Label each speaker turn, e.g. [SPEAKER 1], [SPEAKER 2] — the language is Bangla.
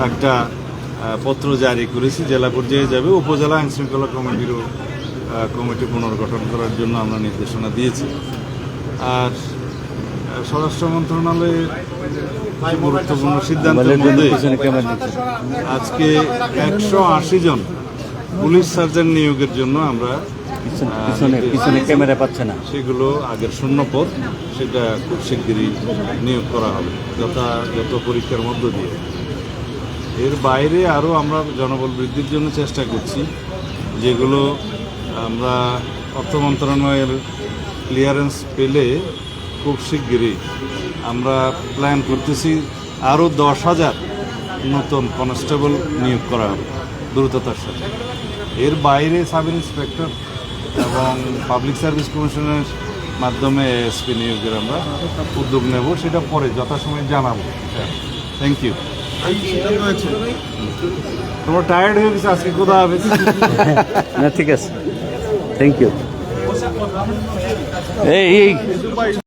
[SPEAKER 1] একটা পত্র জারি করেছি, জেলা পর্যায়ে যাবে, উপজেলা আইনশৃঙ্খলা কমিটিরও কমিটি পুনর্গঠন করার জন্য আমরা নির্দেশনা দিয়েছি। আর স্বরাষ্ট্র মন্ত্রণালয়ের গুরুত্বপূর্ণ সিদ্ধান্তের মধ্যে আজকে 180 জন পুলিশ সার্জন নিয়োগের জন্য আমরা
[SPEAKER 2] ক্যামেরা পাচ্ছে না,
[SPEAKER 1] সেগুলো আগের শূন্য পদ, সেটা খুব শিগগিরই নিয়োগ করা হবে যত পরীক্ষার মধ্য দিয়ে। এর বাইরে আরও আমরা জনবল বৃদ্ধির জন্য চেষ্টা করছি, যেগুলো আমরা অর্থ মন্ত্রণালয়ের ক্লিয়ারেন্স পেলে খুব শিগগিরই আমরা প্ল্যান করতেছি আরও 10,000 নতুন কনস্টেবল নিয়োগ করা হবে দ্রুততার সাথে। এর বাইরে সাব ইন্সপেক্টর এবং পাবলিক সার্ভিস কমিশনের মাধ্যমে এএসপি নিয়োগের আমরা উদ্যোগ নেব, সেটা পরে যথাসময়ে জানাবো। Thank you. তোমরা টায়ার্ড হয়ে গেছে আজকে, কোথাও হবে
[SPEAKER 2] না ঠিক আছে, থ্যাংক ইউ। এই